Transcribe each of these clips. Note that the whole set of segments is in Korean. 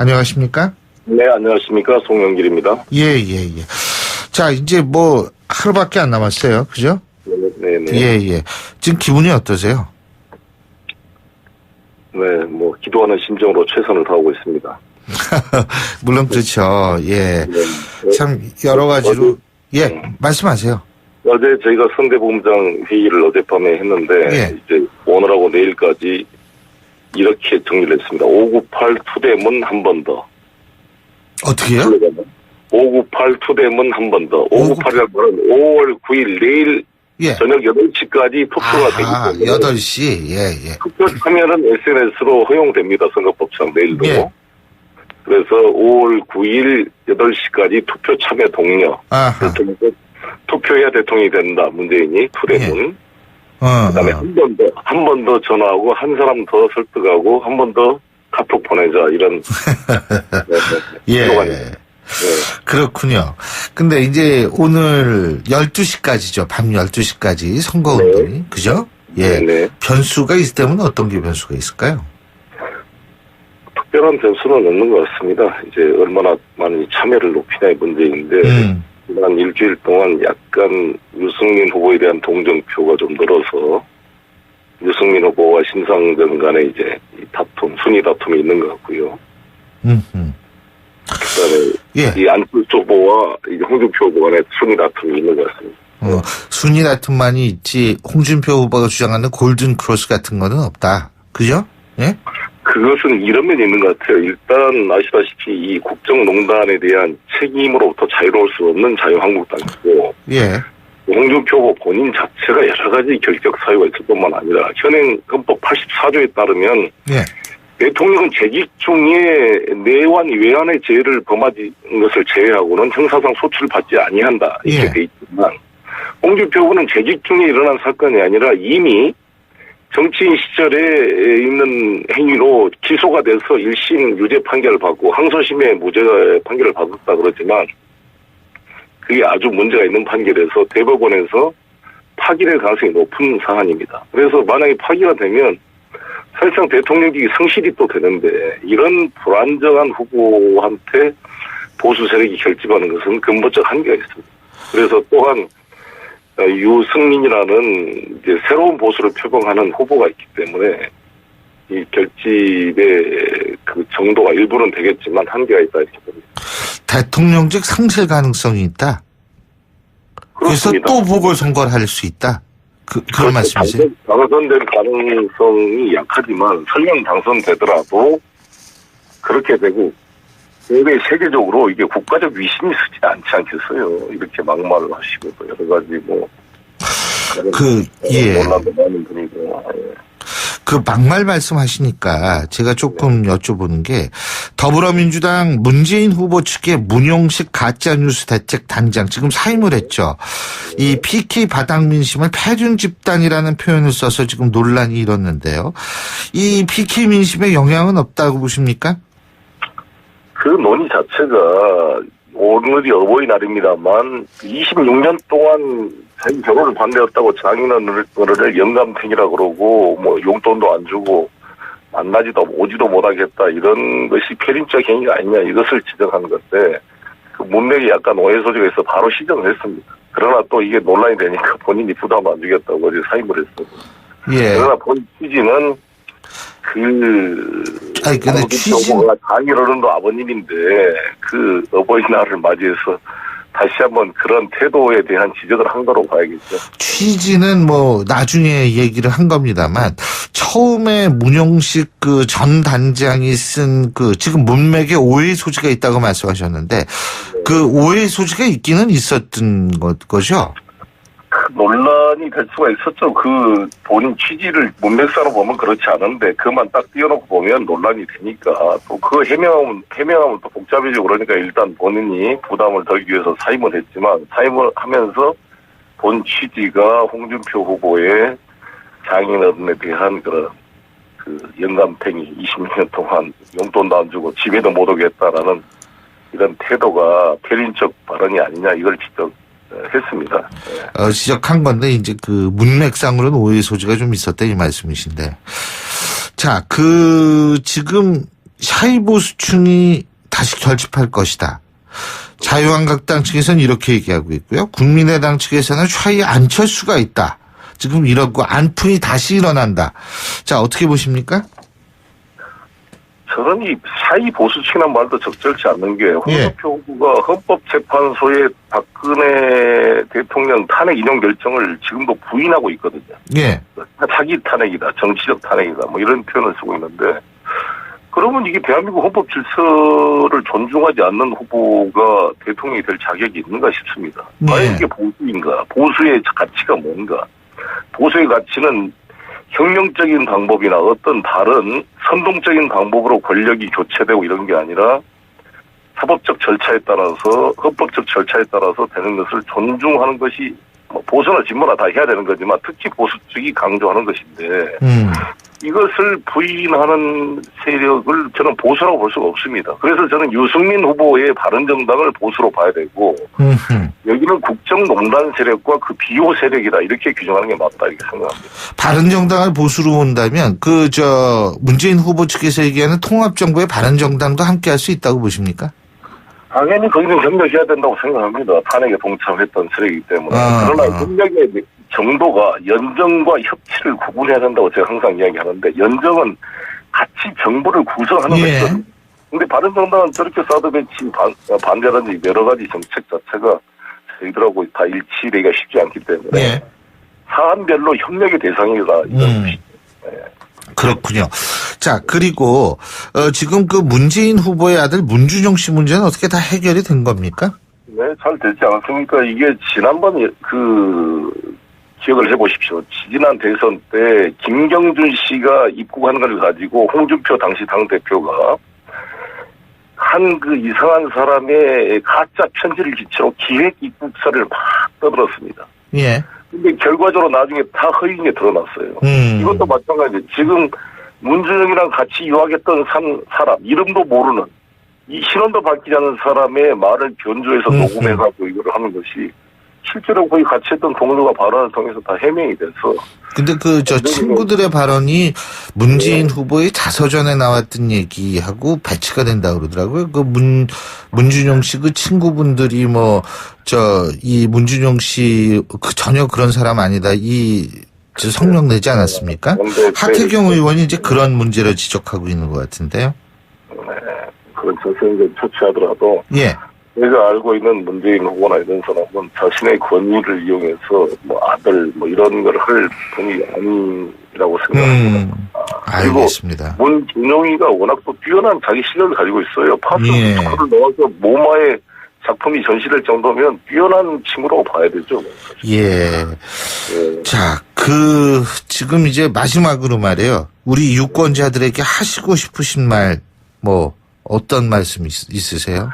안녕하십니까? 네, 안녕하십니까. 송영길입니다. 예. 자, 이제 뭐, 하루밖에 안 남았어요. 그죠? 네네. 예. 지금 기분이 어떠세요? 네, 뭐, 기도하는 심정으로 최선을 다하고 있습니다. 물론 그렇죠. 예. 네. 참, 여러 가지로. 예, 말씀하세요. 어제 저희가 선대본부장 회의를 어젯밤에 했는데, 예. 이제 오늘하고 내일까지 이렇게 정리를 했습니다. 598 투대문 한 번 더. 어떻게요? 598 투대문 한 번 더. 598이라는 말은 5월 9일 내일 예. 저녁 8시까지 투표가 되기 때문에. 8시. 예. 투표 참여는 SNS로 허용됩니다. 선거법상 내일도. 예. 그래서 5월 9일 8시까지 투표 참여 독려. 아하. 투표해야 대통령이 된다. 문재인이 투대문. 그다음에 한 번 더 전화하고 한 사람 더 설득하고 한 번 더 카톡 보내자 이런. 예. 네. 그렇군요. 근데 이제 오늘 12시까지죠. 밤 12시까지 선거운동이. 네. 그죠? 예. 네. 변수가 있다면 어떤 게 변수가 있을까요? 특별한 변수는 없는 것 같습니다. 이제 얼마나 많이 참여를 높이냐의 문제인데 지난 일주일 동안 약간 유승민 후보에 대한 동정표가 좀 늘어서 유승민 후보와 심상정 간에 이제 이 다툼, 순위 다툼이 있는 것 같고요. 그다음에 예. 이 안철수 후보와 이 홍준표 후보 간에 순위 다툼이 있는 것 같습니다. 순위 다툼만이 있지 홍준표 후보가 주장하는 골든 크로스 같은 거는 없다. 그죠? 예? 그것은 이런 면이 있는 것 같아요. 일단 아시다시피 이 국정농단에 대한 책임으로부터 자유로울 수 없는 자유한국당이고 예. 홍준표 후보 본인 자체가 여러 가지 결격 사유가 있을 뿐만 아니라 현행 헌법 84조에 따르면 예. 대통령은 재직 중에 내환 외환의 죄를 범하는 것을 제외하고는 형사상 소출을 받지 아니한다 이렇게 예. 돼 있지만 홍준표 후보는 재직 중에 일어난 사건이 아니라 이미 정치인 시절에 있는 행위로 기소가 돼서 1심 유죄 판결을 받고 항소심에 무죄 판결을 받았다 그러지만 그게 아주 문제가 있는 판결에서 대법원에서 파기될 가능성이 높은 사안입니다. 그래서 만약에 파기가 되면 사실상 대통령직이 성실이 또 되는데 이런 불안정한 후보한테 보수 세력이 결집하는 것은 근본적 한계가 있습니다. 그래서 또한 유승민이라는 이제 새로운 보수를 표방하는 후보가 있기 때문에 이 결집의 그 정도가 일부는 되겠지만 한계가 있다 이렇게 봅니다. 대통령직 상실 가능성이 있다. 그렇습니다. 그래서 또 보궐선거를 할 수 있다. 그런 말씀이세요? 당선될 가능성이 약하지만 설령 당선되더라도 그렇게 되고 대외 세계적으로 이게 국가적 위신이 쓰지 않지 않겠어요. 이렇게 막말을 하시고 또 여러 가지 논란도 많은 분이고. 그 막말 말씀하시니까 제가 조금 여쭤보는 게 더불어민주당 문재인 후보 측의 문용식 가짜뉴스 대책 단장 지금 사임을 했죠. 이 PK 바닥 민심을 패륜 집단이라는 표현을 써서 지금 논란이 일었는데요. 이 PK 민심에 영향은 없다고 보십니까? 그 논의 자체가 오늘이 어버이날입니다만 26년 동안 자기 결혼을 반대했다고 장인어른을 영감탱이라 그러고 용돈도 안 주고 만나지도 오지도 못하겠다 이런 것이 패륜적 행위가 아니냐 이것을 지적한 건데 그 문맥이 약간 오해 소지가 있어 바로 시정을 했습니다. 그러나 또 이게 논란이 되니까 본인이 부담 안 주겠다고 어제 사임을 했습니다. 예. 그러나 본 취지는 근데 장인어른도 아버님인데 그 어버이날을 맞이해서 다시 한번 그런 태도에 대한 지적을 한 거로 봐야겠죠. 취지는 나중에 얘기를 한 겁니다만 처음에 문용식 그 전 단장이 쓴 지금 문맥에 오해의 소지가 있다고 말씀하셨는데 그 오해의 소지가 있기는 있었던 거죠? 논란이 될 수가 있었죠. 그 본인 취지를 문맥상으로 보면 그렇지 않은데 그만 딱 띄워놓고 보면 논란이 되니까 또 그 해명하면 또 복잡해지고 그러니까 일단 본인이 부담을 덜기 위해서 사임을 했지만 사임을 하면서 본 취지가 홍준표 후보의 장인어른에 대한 그런 영감탱이 20년 동안 용돈도 안 주고 집에도 못 오게 했다라는 이런 태도가 패륜적 발언이 아니냐 이걸 했습니다. 지적한 건데 이제 문맥상으로는 오해 소지가 좀 있었다 이 말씀이신데 자 지금 샤이보수층이 다시 결집할 것이다. 자유한국당 측에서는 이렇게 얘기하고 있고요. 국민의당 측에서는 샤이 안철수가 있다. 지금 이러고 안풍이 다시 일어난다. 자, 어떻게 보십니까? 저는 이 샤이 보수층이란 말도 적절치 않는 게 홍준표 후보가 헌법재판소의 박근혜 대통령 탄핵 인용 결정을 지금도 부인하고 있거든요. 예. 사기 탄핵이다, 정치적 탄핵이다, 뭐 이런 표현을 쓰고 있는데, 그러면 이게 대한민국 헌법 질서를 존중하지 않는 후보가 대통령이 될 자격이 있는가 싶습니다. 과연 이게 보수인가? 보수의 가치가 뭔가? 보수의 가치는 혁명적인 방법이나 어떤 다른 선동적인 방법으로 권력이 교체되고 이런 게 아니라 사법적 절차에 따라서, 헌법적 절차에 따라서 되는 것을 존중하는 것이, 뭐 보수나 진보나 다 해야 되는 거지만 특히 보수 쪽이 강조하는 것인데, 이것을 부인하는 세력을 저는 보수라고 볼 수가 없습니다. 그래서 저는 유승민 후보의 바른정당을 보수로 봐야 되고, 여기는 국정농단 세력과 그 비호 세력이다, 이렇게 규정하는 게 맞다, 이렇게 생각합니다. 바른정당을 보수로 본다면 문재인 후보 측에서 얘기하는 통합정부의 바른정당도 함께할 수 있다고 보십니까? 당연히 거기는 협력해야 된다고 생각합니다. 탄핵에 동참했던 세력이기 때문에. 그러나 협력의 정도가 연정과 협치를 구분해야 된다고 제가 항상 이야기하는데, 연정은 같이 정부를 구성하는 것이거든요. 근데 바른정당은 저렇게 사드 배치 반대라든지 여러 가지 정책 자체가 저희들하고 다 일치되기가 쉽지 않기 때문에 사안별로 협력의 대상이다. 이런 그렇군요. 자, 그리고 지금 그 문재인 후보의 아들 문준용 씨 문제는 어떻게 다 해결이 된 겁니까? 네, 잘 되지 않았습니까? 이게 지난번 기억을 해보십시오. 지난 대선 때 김경준 씨가 입국한 걸 가지고 홍준표 당시 당대표가 한 그 이상한 사람의 가짜 편지를 기초로 기획 입국사를 막 떠들었습니다. 예. 근데 결과적으로 나중에 다 허위인 게 드러났어요. 이것도 마찬가지. 지금 문준영이랑 같이 유학했던 사람, 이름도 모르는, 이 신원도 밝히지 않은 사람의 말을 변조해서 녹음해가지고 이걸 하는 것이 실제로 거의 같이 했던 동료가 발언을 통해서 다 해명이 돼서. 근데 친구들의 발언이 문재인 후보의 자서전에 나왔던 얘기하고 배치가 된다고 그러더라고요. 문준용 씨 그 친구분들이 이 문준용 씨 전혀 그런 사람 아니다. 성명 내지 않았습니까? 하태경 의원이 이제 그런 문제를 지적하고 있는 것 같은데요. 네. 그런 저승을 초치하더라도. 예. 제가 알고 있는 문재인 후보나 이런 사람은 자신의 권위를 이용해서 아들 이런 걸 할 분이 아니라고 생각합니다. 알겠습니다. 그리고 문준용이가 워낙 또 뛰어난 자기 실력을 가지고 있어요. 파스포크를 넣어서 모마의 작품이 전시될 정도면 뛰어난 친구라고 봐야 되죠. 예. 자, 지금 이제 마지막으로 말이에요. 우리 유권자들에게 하시고 싶으신 말, 어떤 말씀 있으세요?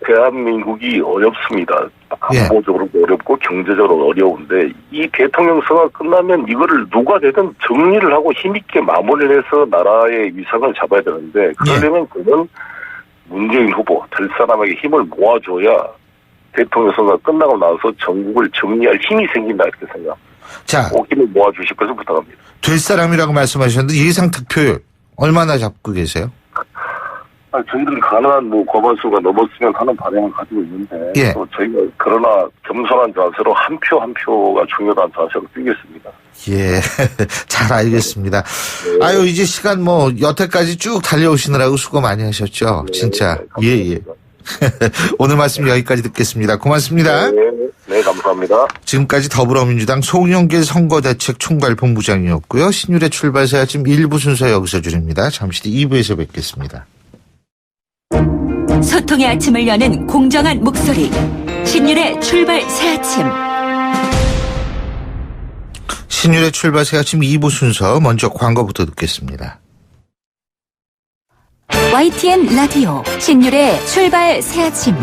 대한민국이 어렵습니다. 안보적으로도 어렵고 경제적으로 어려운데, 이 대통령 선거가 끝나면 이거를 누가 되든 정리를 하고 힘있게 마무리를 해서 나라의 위상을 잡아야 되는데, 그러려면 그건 문재인 후보 될 사람에게 힘을 모아줘야 대통령 선거가 끝나고 나서 전국을 정리할 힘이 생긴다, 이렇게 생각합니다. 자, 꼭 힘을 모아주실 것을 부탁합니다. 될 사람이라고 말씀하셨는데 예상 득표율 얼마나 잡고 계세요? 저희들은 가능한 과반수가 넘었으면 하는 바람을 가지고 있는데, 또 저희가 그러나 겸손한 자세로 한 표 한 표가 중요한 자세로 뛰겠습니다. 예, 잘 알겠습니다. 네. 이제 시간 여태까지 쭉 달려오시느라고 수고 많이 하셨죠. 네, 진짜. 예. 오늘 말씀 여기까지 듣겠습니다. 고맙습니다. 네, 감사합니다. 지금까지 더불어민주당 송영길 선거대책총괄본부장이었고요. 신율의 출발새 아침 1부 순서 여기서 줄입니다. 잠시 뒤 2부에서 뵙겠습니다. 소통의 아침을 여는 공정한 목소리, 신율의 출발 새아침. 신율의 출발 새아침 2부 순서, 먼저 광고부터 듣겠습니다. YTN 라디오 신율의 출발 새아침.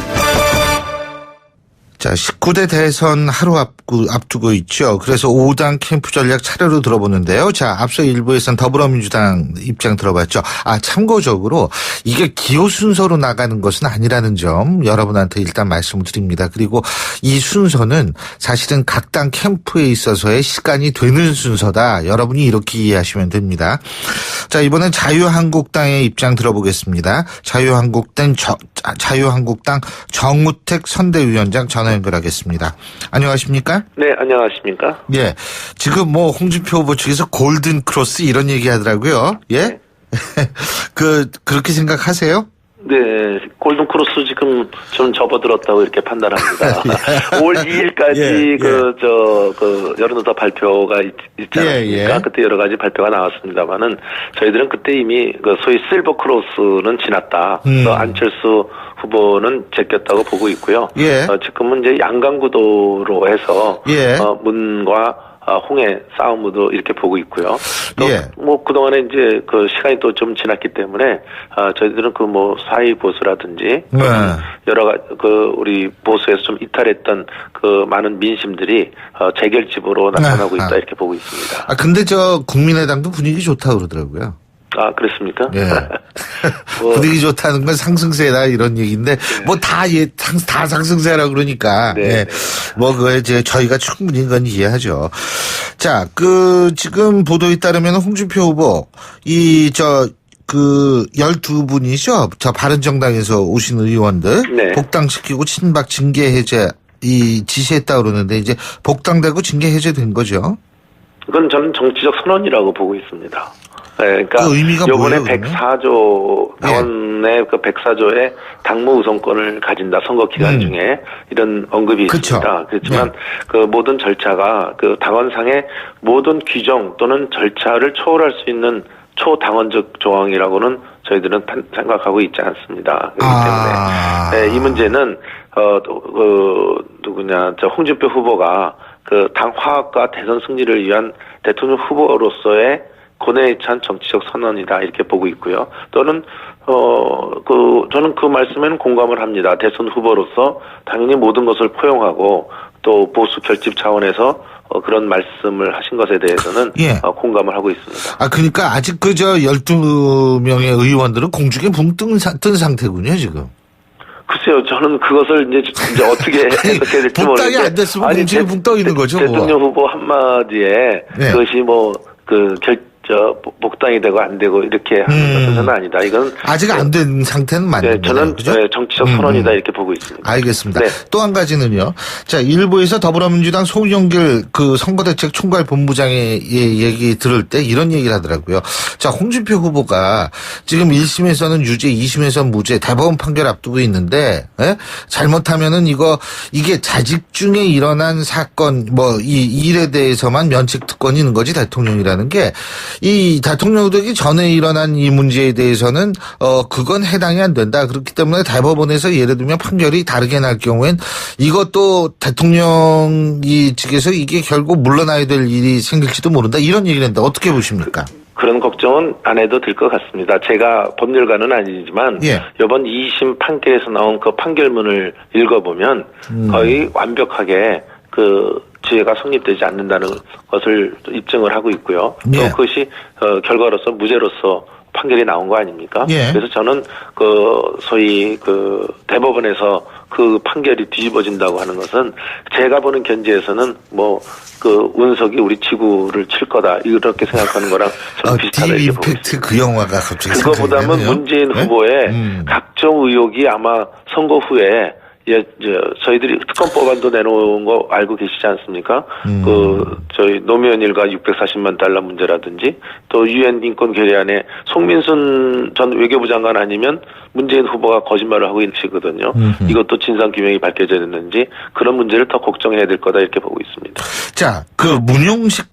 자, 19대 대선 하루 앞두고 있죠. 그래서 5당 캠프 전략 차례로 들어보는데요. 자, 앞서 1부에서는 더불어민주당 입장 들어봤죠. 참고적으로 이게 기호 순서로 나가는 것은 아니라는 점 여러분한테 일단 말씀을 드립니다. 그리고 이 순서는 사실은 각 당 캠프에 있어서의 시간이 되는 순서다. 여러분이 이렇게 이해하시면 됩니다. 자, 이번엔 자유한국당의 입장 들어보겠습니다. 자유한국당 정우택 선대위원장 전화 연결하겠습니다. 안녕하십니까? 네, 안녕하십니까? 예. 지금 홍준표 후보 측에서 골든 크로스 이런 얘기 하더라고요. 예? 네. 그렇게 생각하세요? 네, 골든 크로스 지금 좀 접어들었다고 이렇게 판단합니다. 5월 2일까지 여론조사 발표가 있지 않습니까? 그때 여러 가지 발표가 나왔습니다만은 저희들은 그때 이미 소위 실버 크로스는 지났다. 그래서 안철수 후보는 제꼈다고 보고 있고요. 지금은 이제 양강구도로 해서 문과 홍해 싸움으로 이렇게 보고 있고요. 또 그동안에 이제 시간이 또 좀 지났기 때문에 저희들은 사이 보수라든지 여러 가지 우리 보수에서 좀 이탈했던 많은 민심들이 재결집으로 나타나고 있다 이렇게 보고 있습니다. 근데 국민의당도 분위기 좋다고 그러더라고요. 그렇습니까? 예. 분위기 좋다는 건 상승세다 이런 얘기인데 다 상승세라 그러니까 그거에 이제 저희가 충분히 그건 이해하죠. 자, 지금 보도에 따르면 홍준표 후보 12분이죠. 바른정당에서 오신 의원들 복당시키고 친박 징계 해제 지시했다 그러는데 이제 복당되고 징계 해제된 거죠. 그건 저는 정치적 선언이라고 보고 있습니다. 그러니까 이번에 104조 당원의 104조의 당무 우선권을 가진다 선거 기간 중에 이런 언급이 있습니다. 그렇지만 모든 절차가 당원상의 모든 규정 또는 절차를 초월할 수 있는 초당원적 조항이라고는 저희들은 생각하고 있지 않습니다. 그렇기 때문에 이 문제는 홍준표 후보가 당 화합과 대선 승리를 위한 대통령 후보로서의 고뇌에 찬 정치적 선언이다 이렇게 보고 있고요. 또는 저는 그 말씀에는 공감을 합니다. 대선 후보로서 당연히 모든 것을 포용하고 또 보수 결집 차원에서 그런 말씀을 하신 것에 대해서는 공감을 하고 있습니다. 그러니까 아직 12명의 의원들은 공중에 붕 뜬 상태군요, 지금. 글쎄요, 저는 그것을 이제 어떻게 해석해야 될지 모르겠는데. 복당이 안 됐으면 공중에 붕 떠 있는 거죠. 대통령 후보 한마디에 그것이 복당이 되고 안 되고 이렇게 하는 것은 아니다. 이건 아직 안 된 상태는 맞는 거죠. 저는 정치적 선언이다 이렇게 보고 있습니다. 알겠습니다. 또 한 가지는요. 자, 일부에서 더불어민주당 송영길 선거대책 총괄본부장의 얘기 들을 때 이런 얘기를 하더라고요. 자, 홍준표 후보가 지금 1심에서는 유죄, 2심에서는 무죄, 대법원 판결 앞두고 있는데 잘못하면은 이게 자직 중에 일어난 사건 이 일에 대해서만 면책 특권이 있는 거지 대통령이라는 게 이 대통령 되기 전에 일어난 이 문제에 대해서는 그건 해당이 안 된다. 그렇기 때문에 대법원에서 예를 들면 판결이 다르게 날 경우엔 이것도 대통령이 측에서 이게 결국 물러나야 될 일이 생길지도 모른다. 이런 얘기를 했는데 어떻게 보십니까? 그런 걱정은 안 해도 될 것 같습니다. 제가 법률가는 아니지만 이번 2심 판결에서 나온 그 판결문을 읽어보면 거의 완벽하게 지혜가 성립되지 않는다는 것을 입증을 하고 있고요. 또 그것이 결과로서 무죄로서 판결이 나온 거 아닙니까? 그래서 저는 소위 대법원에서 그 판결이 뒤집어진다고 하는 것은 제가 보는 견지에서는 운석이 우리 지구를 칠 거다 이렇게 생각하는 거랑 저는 비슷하다 이렇게 보고 있습니다. 그 영화가 갑자기 그거보다는 문재인 후보의 각종 의혹이 아마 선거 후에 저희들이 특검법안도 내놓은 거 알고 계시지 않습니까? 저희 노무현 일가 640만 달러 문제라든지 또 유엔 인권 결의안에 송민순 전 외교부 장관 아니면 문재인 후보가 거짓말을 하고 계시거든요. 이것도 진상규명이 밝혀져야 되는지 그런 문제를 더 걱정해야 될 거다 이렇게 보고 있습니다. 자, 문용식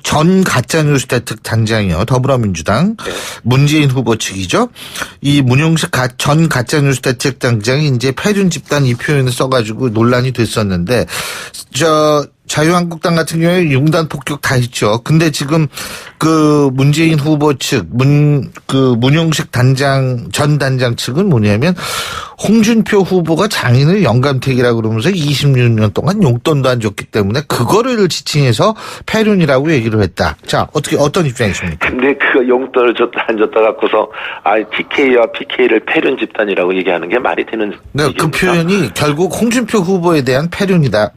전 가짜뉴스 대책 단장이요. 더불어민주당 문재인 후보 측이죠. 이 문용식 전 가짜뉴스 대책 단장이 이제 패륜 집단 이 표현을 써가지고 논란이 됐었는데 자유한국당 같은 경우에 융단 폭격 다 했죠. 근데 지금 문재인 후보 측 문용식 전 단장 측은 뭐냐면 홍준표 후보가 장인을 영감택이라고 그러면서 26년 동안 용돈도 안 줬기 때문에 그거를 지칭해서 패륜이라고 얘기를 했다. 자, 어떤 입장이십니까? 근데 그 용돈을 줬다 안 줬다 갖고서 TK와 PK를 패륜 집단이라고 얘기하는 게 말이 되는 네, 그 얘기입니까? 표현이 결국 홍준표 후보에 대한 패륜이다.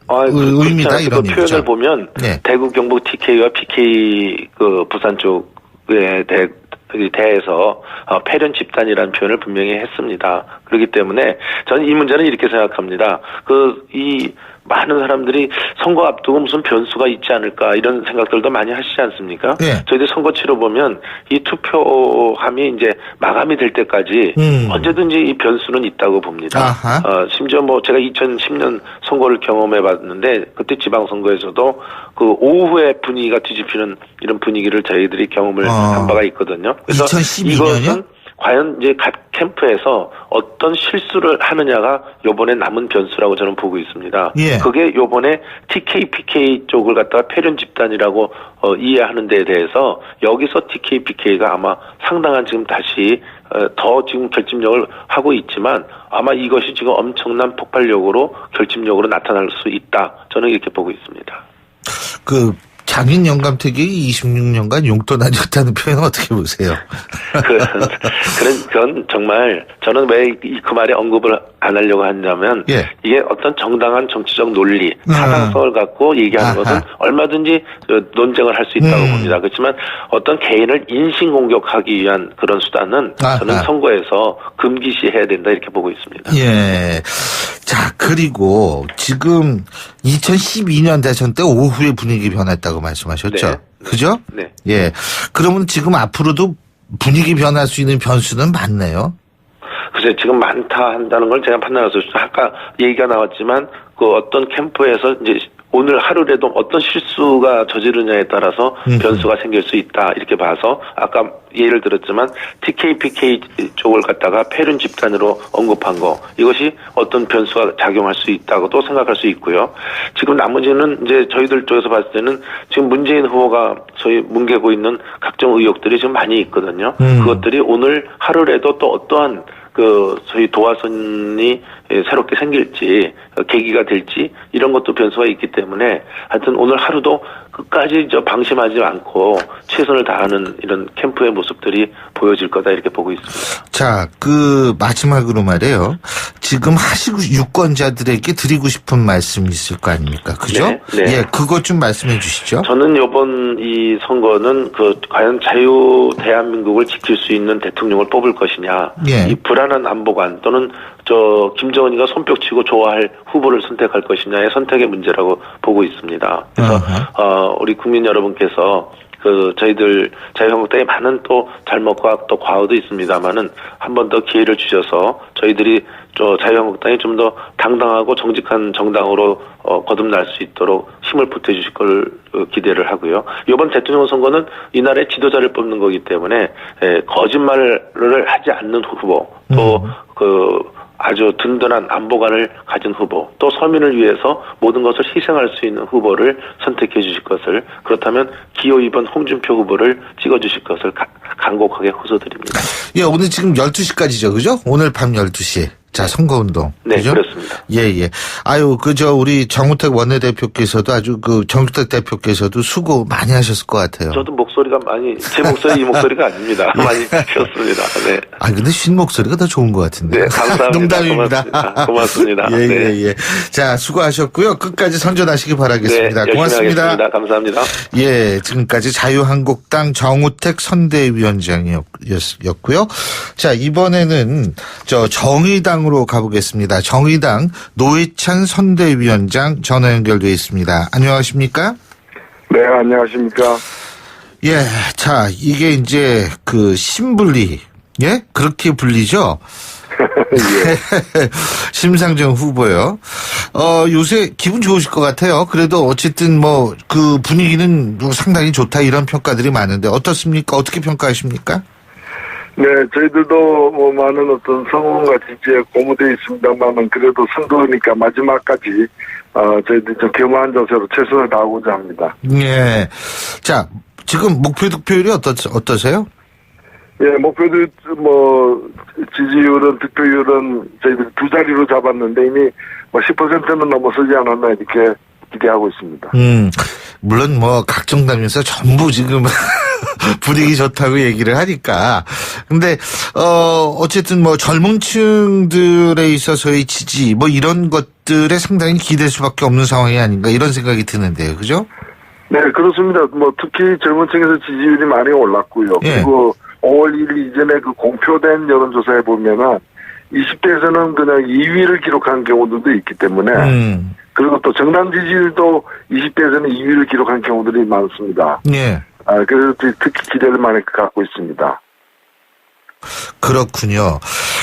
의미다 이런 그 얘기죠. 표현을 보면 네. 대구 경북 TK와 PK 그 부산 쪽에 대해서 패륜 집단이라는 표현을 분명히 했습니다. 그렇기 때문에 저는 이 문제는 이렇게 생각합니다. 이 많은 사람들이 선거 앞두고 무슨 변수가 있지 않을까 이런 생각들도 많이 하시지 않습니까? 네. 저희들 선거 치러 보면 이 투표함이 이제 마감이 될 때까지 언제든지 이 변수는 있다고 봅니다. 심지어 제가 2010년 선거를 경험해 봤는데 그때 지방선거에서도 그 오후에 분위기가 뒤집히는 이런 분위기를 저희들이 경험을 한 바가 있거든요. 그래서 2012년이요? 이것은 과연 이제 각 캠프에서 어떤 실수를 하느냐가 요번에 남은 변수라고 저는 보고 있습니다. 예. 그게 요번에 TK, PK 쪽을 갖다가 패륜 집단이라고 이해하는 데에 대해서 여기서 TK, PK가 아마 상당한 지금 다시 더 지금 결집력을 하고 있지만 아마 이것이 지금 엄청난 폭발력으로 결집력으로 나타날 수 있다. 저는 이렇게 보고 있습니다. 장인 영감택이 26년간 용돈 안 줬다는 표현은 어떻게 보세요? 그건 정말 저는 왜 그 말에 언급을 안 하려고 하냐면 예. 이게 어떤 정당한 정치적 논리, 타당성을 갖고 얘기하는 것은 얼마든지 논쟁을 할 수 있다고 봅니다. 그렇지만 어떤 개인을 인신공격하기 위한 그런 수단은 저는 선거에서 금기시해야 된다 이렇게 보고 있습니다. 예. 자, 그리고 지금 2012년 대선 때 오후에 분위기 변했다고 말씀하셨죠? 네. 그죠? 네. 예. 그러면 지금 앞으로도 분위기 변할 수 있는 변수는 많네요. 글쎄 지금 많다 한다는 걸 제가 판단할 수 없어요. 아까 얘기가 나왔지만 그 어떤 캠프에서 이제 오늘 하루라도 어떤 실수가 저지르냐에 따라서 변수가 생길 수 있다 이렇게 봐서 아까 예를 들었지만 TK, PK 쪽을 갖다가 패륜 집단으로 언급한 거 이것이 어떤 변수가 작용할 수 있다고도 생각할 수 있고요. 지금 나머지는 이제 저희들 쪽에서 봤을 때는 지금 문재인 후보가 소위 뭉개고 있는 각종 의혹들이 지금 많이 있거든요. 그것들이 오늘 하루라도 또 어떠한 소위 도화선이 새롭게 생길지, 계기가 될지, 이런 것도 변수가 있기 때문에, 하여튼 오늘 하루도 끝까지 방심하지 않고 최선을 다하는 이런 캠프의 모습들이 보여질 거다, 이렇게 보고 있습니다. 자, 마지막으로 말이에요. 지금 하시고 유권자들에게 드리고 싶은 말씀이 있을 거 아닙니까? 그죠? 네, 네. 예, 그것 좀 말씀해 주시죠. 저는 이번 이 선거는 과연 자유 대한민국을 지킬 수 있는 대통령을 뽑을 것이냐, 예. 이 불안한 안보관 또는 김정은이가 손뼉치고 좋아할 후보를 선택할 것이냐의 선택의 문제라고 보고 있습니다. 그래서 우리 국민 여러분께서 저희들 자유한국당에 많은 또 잘못과 또 과오도 있습니다만은 한 번 더 기회를 주셔서 저희들이 자유한국당이 좀 더 당당하고 정직한 정당으로 거듭날 수 있도록 힘을 보태주실 걸 기대를 하고요. 이번 대통령 선거는 이 나라의 지도자를 뽑는 거기 때문에 거짓말을 하지 않는 후보 또 아주 든든한 안보관을 가진 후보 또 서민을 위해서 모든 것을 희생할 수 있는 후보를 선택해 주실 것을 그렇다면 기호 2번 홍준표 후보를 찍어주실 것을 간곡하게 호소드립니다. 예, 오늘 지금 12시까지죠. 그죠? 오늘 밤 12시. 자, 선거운동. 네, 그죠? 그렇습니다. 예. 아유, 우리 정우택 원내대표께서도 아주 정우택 대표께서도 수고 많이 하셨을 것 같아요. 저도 목소리가 제 목소리 이 목소리가 아닙니다. 많이 컸습니다. 네. 근데 쉰 목소리가 더 좋은 것 같은데. 네, 감사합니다. 농담입니다. 고맙습니다. 예. 자, 수고하셨고요. 끝까지 선전하시기 바라겠습니다. 네, 고맙습니다. 하겠습니다. 감사합니다. 예, 지금까지 자유한국당 정우택 선대위원장이었고요. 자, 이번에는 정의당으로 가보겠습니다. 정의당 노회찬 선대위원장 전화 연결되어 있습니다. 안녕하십니까? 네, 안녕하십니까? 예, 자, 이게 이제 신분리, 예? 그렇게 불리죠? 예. 심상정 후보요. 요새 기분 좋으실 것 같아요. 그래도 어쨌든 분위기는 상당히 좋다 이런 평가들이 많은데 어떻습니까? 어떻게 평가하십니까? 네, 저희들도 많은 어떤 성원과 지지에 고무되어 있습니다만 그래도 선거니까 마지막까지 저희들이 좀 겸허한 자세로 최선을 다하고자 합니다. 예. 자, 지금 목표 득표율이 어떠세요? 예, 목표도 지지율은 득표율은 저희들 두 자리로 잡았는데 이미 10%는 넘어서지 않았나 이렇게 기대하고 있습니다. 물론 각 정당에서 전부 지금 분위기 좋다고 얘기를 하니까. 근데 어쨌든 젊은 층들에 있어서의 지지 이런 것들에 상당히 기댈 수밖에 없는 상황이 아닌가 이런 생각이 드는데요. 그죠? 네, 그렇습니다. 특히 젊은 층에서 지지율이 많이 올랐고요. 예. 그리고 5월 1일 이전에 그 공표된 여론조사에 보면은 20대에서는 그냥 2위를 기록한 경우들도 있기 때문에 그리고 또 정당 지지율도 20대에서는 2위를 기록한 경우들이 많습니다. 예. 그래서 특히 기대를 많이 갖고 있습니다. 그렇군요.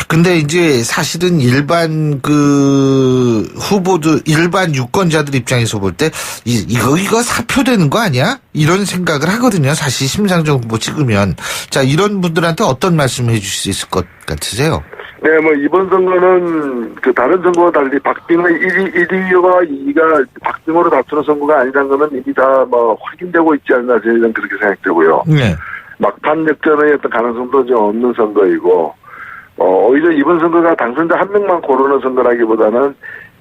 근데 이제 사실은 일반 후보들, 일반 유권자들 입장에서 볼 때, 이거 사표되는 거 아니야? 이런 생각을 하거든요. 사실 심상정 후보 찍으면. 자, 이런 분들한테 어떤 말씀을 해주실 수 있을 것 같으세요? 네, 이번 선거는 다른 선거와 달리 박빙의 1위와 2위가 박빙으로 다투는 선거가 아니라는 거는 이미 다 확인되고 있지 않나 저는 그렇게 생각되고요. 네. 막판 역전의 어떤 가능성도 좀 없는 선거이고, 오히려 이번 선거가 당선자 한 명만 고르는 선거라기보다는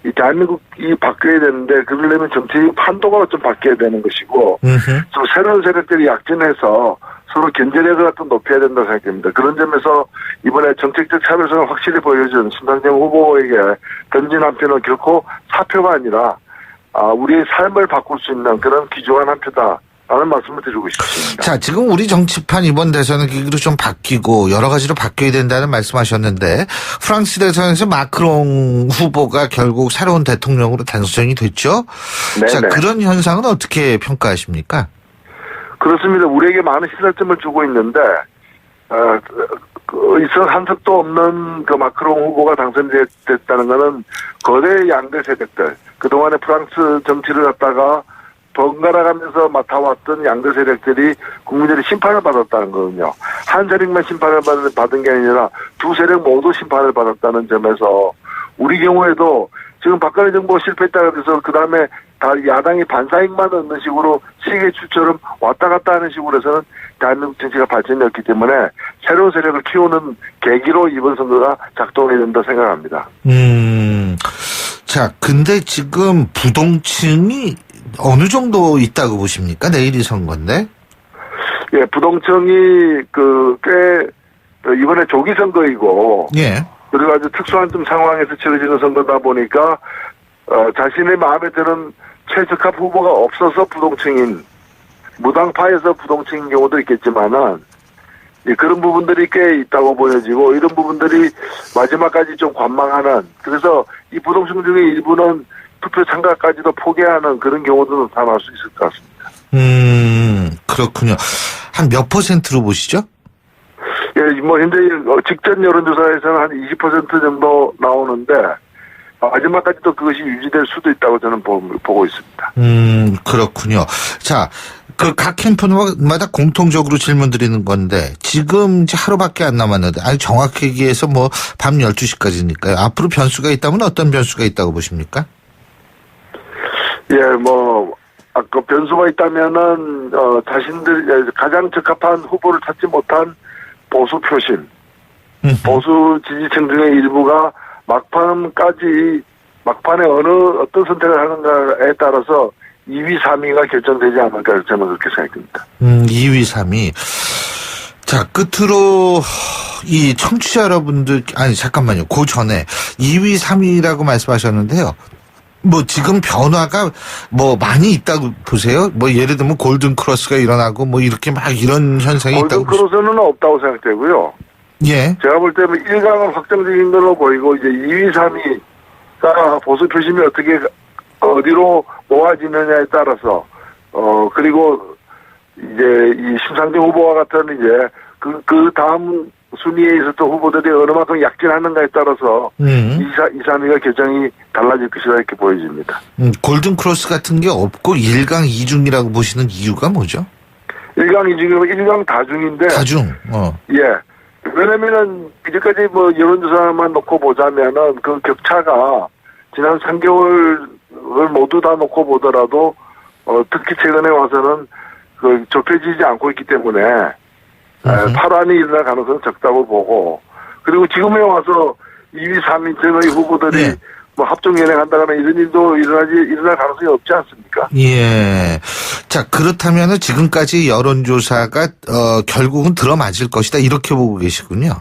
이 대한민국이 바뀌어야 되는데 그러려면 정치적 판도가 좀 바뀌어야 되는 것이고, 좀 새로운 세력들이 약진해서 서로 견제력을 좀 높여야 된다고 생각합니다. 그런 점에서 이번에 정책적 차별성을 확실히 보여준 심상정 후보에게 던진 한 표는 결코 사표가 아니라 우리의 삶을 바꿀 수 있는 그런 귀중한 한 표다. 라는 말씀을 드리고 싶습니다. 자, 지금 우리 정치판 이번 대선은 계기로 좀 바뀌고 여러 가지로 바뀌어야 된다는 말씀하셨는데 프랑스 대선에서 마크롱 후보가 결국 새로운 대통령으로 당선이 됐죠? 네네. 자, 그런 현상은 어떻게 평가하십니까? 그렇습니다. 우리에게 많은 시사점을 주고 있는데 의석 한 석도 없는 마크롱 후보가 당선됐다는 것은 거대 양대 세력들, 그동안에 프랑스 정치를 갖다가 번갈아가면서 맡아왔던 양대 세력들이 국민들의 심판을 받았다는 거거든요. 한 세력만 심판을 받은 게 아니라 두 세력 모두 심판을 받았다는 점에서 우리 경우에도 지금 박근혜 정부가 실패했다고 해서 그 다음에 다 야당이 반사익만 얻는 식으로 시계추처럼 왔다 갔다 하는 식으로 해서는 대한민국 정치가 발전이 없기 때문에 새로운 세력을 키우는 계기로 이번 선거가 작동해야 된다 생각합니다. 자, 근데 지금 부동층이 어느 정도 있다고 보십니까? 내일이 선거인데? 예, 부동층이 꽤 이번에 조기 선거이고, 예. 그리고 아주 특수한 좀 상황에서 치러지는 선거다 보니까 자신의 마음에 드는 최적합 후보가 없어서 부동층인 무당파에서 부동층인 경우도 있겠지만은 그런 부분들이 꽤 있다고 보여지고 이런 부분들이 마지막까지 좀 관망하는, 그래서 이 부동층 중에 일부는 투표 참가까지도 포기하는 그런 경우도 다 나올 수 있을 것 같습니다. 그렇군요. 한 몇 %로 보시죠? 예, 현재 직전 여론조사에서는 한 20% 정도 나오는데 마지막까지도 그것이 유지될 수도 있다고 저는 보고 있습니다. 그렇군요. 자, 각 캠프마다 공통적으로 질문 드리는 건데, 지금 이제 하루밖에 안 남았는데, 정확히 얘기해서 밤 12시까지니까요. 앞으로 변수가 있다면 어떤 변수가 있다고 보십니까? 예, 아까 변수가 있다면은, 자신들, 가장 적합한 후보를 찾지 못한 보수 표심, 보수 지지층 중의 일부가 막판에 어떤 선택을 하는가에 따라서 2위, 3위가 결정되지 않을까 저는 그렇게 생각합니다. 2위, 3위. 자, 끝으로 이 청취자 여러분들, 잠깐만요. 그 전에 2위, 3위라고 말씀하셨는데요. 지금 변화가 많이 있다고 보세요? 예를 들면 골든 크로스가 일어나고 이렇게 이런 현상이 있다고. 골든 크로스는 없다고 생각되고요. 예. 제가 볼 때 1강은 확정적인 걸로 보이고 이제 2위, 3위가 보수 표심이 어디로 모아지느냐에 따라서 그리고 이제 이 심상정 후보와 같은 이제 그 다음 순위에 있었던 후보들이 어느 만큼 약진하는가에 따라서 2, 3위가 결정이 달라질 것이다 이렇게 보여집니다. 골든 크로스 같은 게 없고 1강 2중이라고 보시는 이유가 뭐죠? 1강 2중이면 1강 다중인데. 다중. 예. 왜냐면은 이제까지 여론조사만 놓고 보자면은 그 격차가 지난 3개월을 모두 다 놓고 보더라도 특히 최근에 와서는 좁혀지지 않고 있기 때문에 파란이 일어날 가능성은 적다고 보고, 그리고 지금에 와서 2위, 3위 등의 후보들이 예. 뭐 합종연행한다거나 이런 일도 일어날 가능성이 없지 않습니까? 예. 자, 그렇다면은 지금까지 여론조사가, 결국은 들어맞을 것이다. 이렇게 보고 계시군요.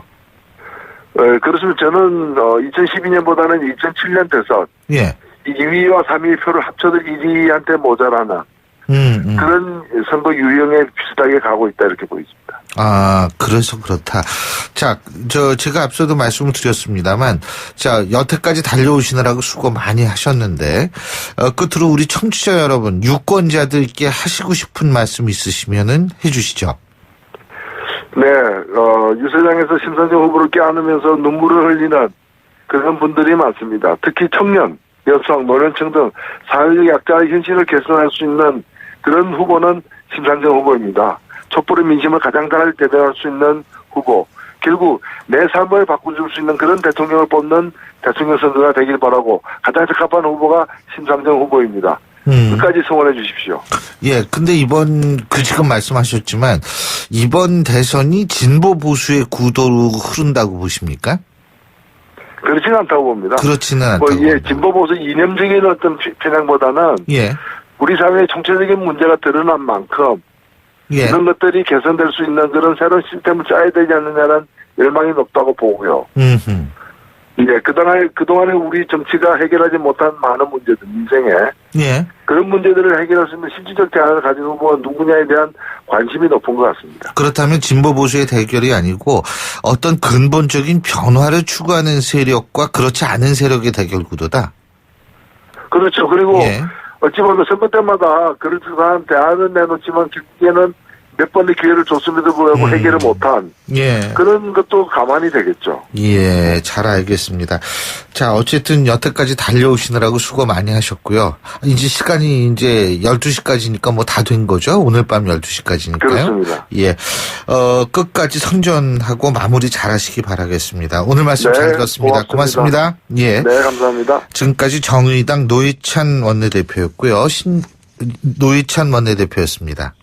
그렇습니다. 저는, 2012년보다는 2007년 대선, 예. 2위와 3위 표를 합쳐도 1위한테 모자라는 그런 선거 유형에 비슷하게 가고 있다 이렇게 보입니다. 아, 그래서 그렇다. 자, 제가 앞서도 말씀을 드렸습니다만, 자, 여태까지 달려오시느라고 수고 많이 하셨는데, 끝으로 우리 청취자 여러분, 유권자들께 하시고 싶은 말씀 있으시면은 해주시죠. 네, 유세장에서 심상정 후보를 껴안으면서 눈물을 흘리는 그런 분들이 많습니다. 특히 청년, 여성, 노년층 등 사회적 약자의 현실을 개선할 수 있는 그런 후보는 심상정 후보입니다. 촛불의 민심을 가장 잘 대변할 수 있는 후보. 결국 내 삶을 바꿔줄 수 있는 그런 대통령을 뽑는 대통령 선거가 되길 바라고 가장 적합한 후보가 심상정 후보입니다. 끝까지 성원해 주십시오. 예, 근데 지금 말씀하셨지만, 이번 대선이 진보 보수의 구도로 흐른다고 보십니까? 그렇지는 않다고 봅니다. 그렇지는 않다고 봅니다. 진보 보수 이념적인 어떤 편향보다는 예. 우리 사회의 총체적인 문제가 드러난 만큼 예. 이런 것들이 개선될 수 있는 그런 새로운 시스템을 짜야 되지 않느냐는 열망이 높다고 보고요. 예, 그동안에 우리 정치가 해결하지 못한 많은 문제들, 인생에. 예. 그런 문제들을 해결할 수 있는 실질적 대안을 가진 후보가 누구냐에 대한 관심이 높은 것 같습니다. 그렇다면 진보 보수의 대결이 아니고 어떤 근본적인 변화를 추구하는 세력과 그렇지 않은 세력의 대결 구도다. 그렇죠. 그리고 예. 어찌 보면 선거 때마다 그럴듯한 대안을 내놓지만 결국에는 몇 번의 기회를 줬음에도 불구하고 해결을 못한 예. 그런 것도 가만히 되겠죠. 예, 잘 알겠습니다. 자, 어쨌든 여태까지 달려오시느라고 수고 많이 하셨고요. 이제 시간이 12시까지니까 뭐 다 된 거죠? 오늘 밤 12시까지니까요. 그렇습니다. 예. 끝까지 선전하고 마무리 잘 하시기 바라겠습니다. 오늘 말씀 네, 잘 들었습니다. 고맙습니다. 예. 네, 감사합니다. 지금까지 정의당 노회찬 원내대표였고요. 노회찬 원내대표였습니다.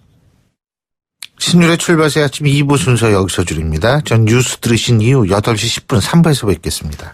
신율의 출발새 아침 2부 순서 여기서 줄입니다. 전 뉴스 들으신 이후 8시 10분 3부에서 뵙겠습니다.